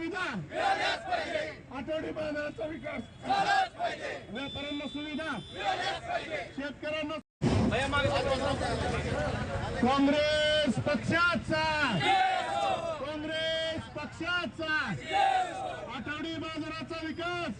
सुविधा आठवडी बाजाराचा विकास व्यापाऱ्यांना सुविधा शेतकऱ्यांना काँग्रेस पक्षाचा आठवडी बाजाराचा विकास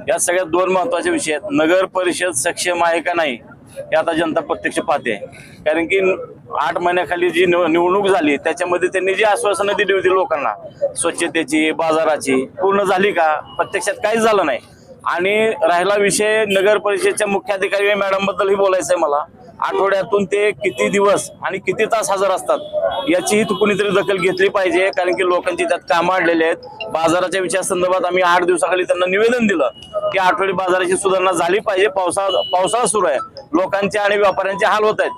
या सगळ्यात दोन महत्वाचे विषय आहेत। नगर परिषद सक्षम आहे का नाही हे आता जनता प्रत्यक्ष पाहते, कारण की 8 महिन्याखाली जी निवडणूक झाली त्याच्यामध्ये त्यांनी जी आश्वासनं दिली होती लोकांना स्वच्छतेची बाजाराची पूर्ण झाली का? प्रत्यक्षात काहीच झालं नाही। आणि राहिला विषय नगर परिषदेच्या मुख्याधिकारी मॅडम बद्दलही बोलायचं आहे मला। आठवड्यातून ते किती दिवस आणि किती तास हजर असतात याचीही कुणीतरी दखल घेतली पाहिजे, कारण की लोकांची त्यात कामं अडलेली आहेत। बाजाराच्या विषयासंदर्भात आम्ही 8 दिवसाखाली त्यांना निवेदन दिलं की आठवडी बाजाराची सुधारणा झाली पाहिजे। पावसाळा सुरू आहे, लोकांचे आणि व्यापाऱ्यांचे हाल होत आहेत,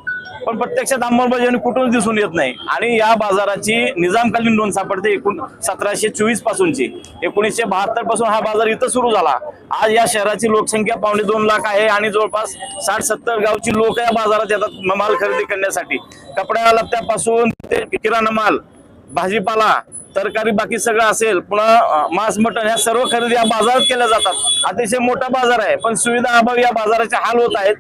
पण प्रत्यक्षात अंमलबजावणी कुठून दिसून येत नाही। आणि या बाजाराची निजामकालीन नोंद सापडते 1724 पासूनची। 1972 पासून हा बाजार इथं सुरू झाला। आज या शहराची लोकसंख्या 2.25 लाख आहे आणि जवळपास 60-70 गावची लोक या बाजारात येतात माल खरेदी करण्यासाठी। कपड्या लत्त्यापासून ते किराणा माल, भाजीपाला, तरकारी, बाकी सगळं असेल, पुन्हा मांस मटण, ह्या सर्व खरेदी या बाजारात केल्या जातात। अतिशय मोठा बाजार आहे, पण सुविधा अभावी या बाजाराचे हाल होत आहेत।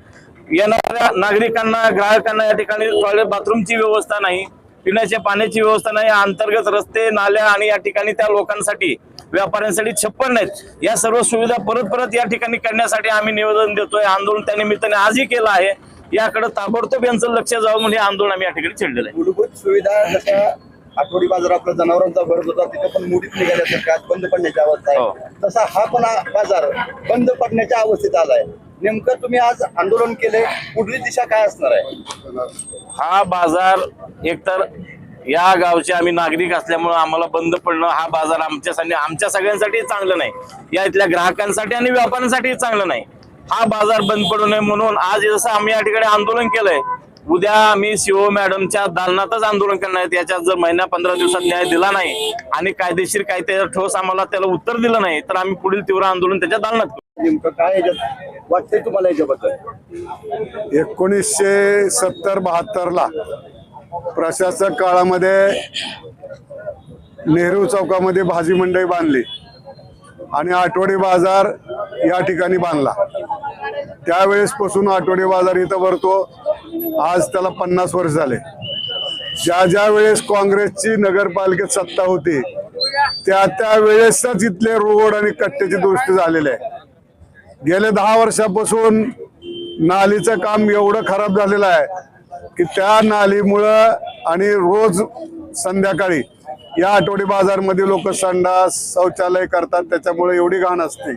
येणाऱ्या नागरिकांना, ग्राहकांना या ठिकाणी टॉयलेट बाथरूमची व्यवस्था नाही, पिण्याच्या पाण्याची व्यवस्था नाही, अंतर्गत रस्ते, नाल्या आणि या ठिकाणी त्या लोकांसाठी, व्यापाऱ्यांसाठी छप्पर नाहीत। या सर्व सुविधा परत या ठिकाणी करण्यासाठी आम्ही निवेदन देतोय। आंदोलन त्या निमित्ताने आजही केलं आहे। याकडे ताबडतोब यांचं लक्ष जावं म्हणजे आंदोलन आम्ही या ठिकाणी छेडलेलं आहे। मूलभूत सुविधा जशा आठवडी बाजार आपला जनावरांचा भरत होता तिथे पण मुडीत निघाल्यासारखं आज बंद पडण्याची अवस्था आहे, तसा हा पण बाजार बंद पडण्याच्या अवस्थेत आलाय। नेमकं तुम्ही आज आंदोलन केले, पुढली दिशा काय असणार आहे? हा बाजार एकतर या गावचे आम्ही नागरिक असल्यामुळे आम्हाला बंद पडणं हा बाजार आमच्या सगळ्यांसाठी चांगलं नाही, या इथल्या ग्राहकांसाठी आणि व्यापाऱ्यांसाठी चांगलं नाही। हा बाजार बंद पडू नये म्हणून आज जसं आम्ही या ठिकाणी आंदोलन केलंय, उद्या आम्ही सीओ मॅडमच्या दालनातच आंदोलन करणार आहेत। याच्यात जर 15 दिवसात न्याय दिला नाही आणि कायदेशीर काय त्याचं ठोस आम्हाला त्याला उत्तर दिलं नाही तर आम्ही पुढील तीव्र आंदोलन त्याच्या दालनात करू। नेमकं काय वाटतंय तुम्हाला याच्याबद्दल? 1970-72 ला प्रशासक काळामध्ये नेहरू चौकामध्ये भाजी मंडई बांधली आणि आठवडी बाजार या ठिकाणी बांधला। त्यावेळेसपासून आठवडी बाजार इथं भरतो। आज त्याला 50 वर्ष झाले। ज्या वेळेस काँग्रेसची नगरपालिकेत सत्ता होती त्या वेळेसच इथले रोड आणि कट्ट्याची दुरुस्ती झालेली आहे। गेले 10 वर्षापासून नालीचं काम एवढं खराब झालेलं आहे की त्या नालीमुळं आणि रोज संध्याकाळी या आठवडी बाजारमध्ये लोक संडास शौचालय करतात, त्याच्यामुळे एवढी घाण असते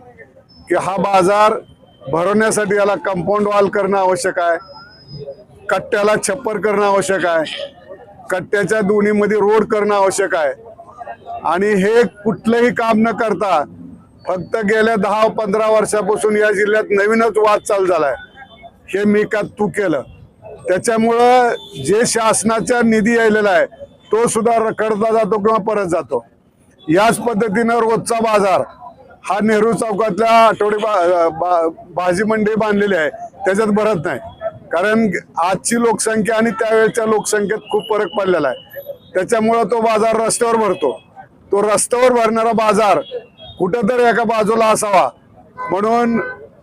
की हा बाजार भरवण्यासाठी याला कंपाऊंड वॉल करणं आवश्यक आहे, कट्ट्याला छप्पर करणं आवश्यक आहे, कट्ट्याच्या दोन्हीमध्ये रोड करणं आवश्यक आहे। आणि हे कुठलंही काम न करता फक्त गेल्या 10-15 वर्षापासून या जिल्ह्यात नवीनच वाद चालू झालाय, हे मी का तू केलं। त्याच्यामुळं जे शासनाचा निधी यायलेला आहे तो सुद्धा रखडता जातो किंवा परत जातो। याच पद्धतीनं रोजचा बाजार हा नेहरू चौकातल्या आठवडी भाजी मंडई बांधलेली आहे त्याच्यात भरत नाही, कारण आजची लोकसंख्या आणि त्यावेळेच्या लोकसंख्येत खूप फरक पडलेला आहे। त्याच्यामुळं तो बाजार रस्त्यावर भरतो। तो रस्त्यावर भरणारा बाजार कुठेतरी एका बाजूला असावा, म्हणून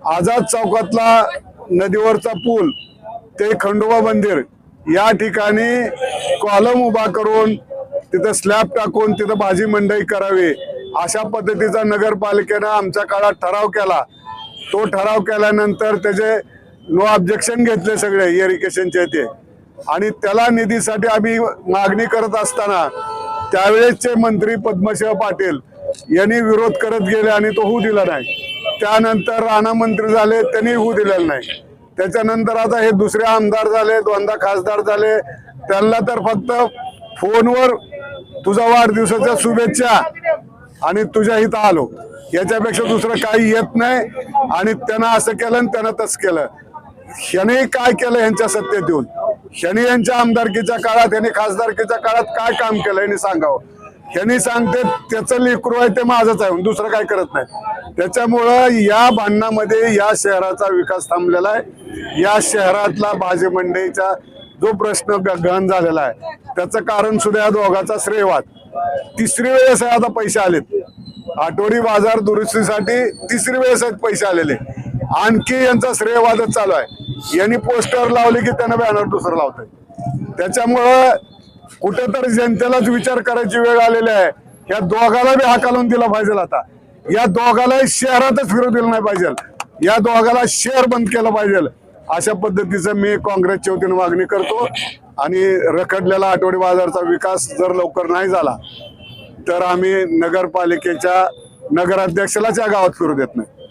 आझाद चौकातला नदीवरचा पूल ते खंडोबा मंदिर या ठिकाणी कॉलम उभा करून तिथं स्लॅब टाकून तिथं भाजी मंडई करावी अशा पद्धतीचा नगरपालिकेनं आमच्या काळात ठराव केला। तो ठराव केल्यानंतर त्याचे नो ऑब्जेक्शन घेतले सगळे इरिगेशनचे ते, आणि त्याला निधीसाठी आम्ही मागणी करत असताना त्यावेळेसचे मंत्री पद्मसिंह पाटील यांनी विरोध करत गेले आणि तो होऊ दिला नाही। त्यानंतर राणा मंत्री झाले, त्यांनी होऊ दिलेलं नाही। त्याच्यानंतर आता हे दुसरे आमदार झाले, 2दा खासदार झाले, त्यांना तर फक्त फोनवर तुझा वाढदिवसाच्या शुभेच्छा आणि तुझ्या इथं आलो, याच्यापेक्षा दुसरं काही येत नाही। आणि त्यानं असं केलं आणि त्यानं तसं केलं। ह्याने काय केलं यांच्या सत्तेत येऊन? ह्याने यांच्या आमदारकीच्या काळात, यांनी खासदारकीच्या काळात काय काम केलं यांनी सांगावं। ह्यांनी सांगते त्याचं लेकरू आहे ते माझंच आहे, दुसरं काय करत नाही. त्याच्यामुळं या भांडणामध्ये या शहराचा विकास थांबलेला आहे. या शहरातला भाजी मंडईचा जो प्रश्न गहन झालेला आहे त्याचं कारण सुद्धा या दोघांचा श्रेयवाद. तिसरी वेळेस आहे आता पैसे आलेत आठवडी बाजार दुरुस्तीसाठी, तिसरी वेळेस आहेत पैसे आलेले. आणखी यांचा श्रेयवादच चालू आहे. यांनी पोस्टर लावले की त्यांना बॅनर दुसरं लावतंय. त्याच्यामुळं कुठेतरी जनतेलाच विचार करायची वेळ आलेली आहे. या दोघाला बी हाकालून दिला पाहिजे. आता या दोघालाही शहरातच फिरू दिलं नाही पाहिजे. या दोघाला शहर बंद केलं पाहिजे. अशा पद्धतीचं मी काँग्रेसच्या वतीने मागणी करतो. आणि रखडलेला आठवडी बाजारचा विकास जर लवकर नाही झाला तर आम्ही नगरपालिकेच्या नगराध्यक्षालाच या गावात फिरू देत नाही.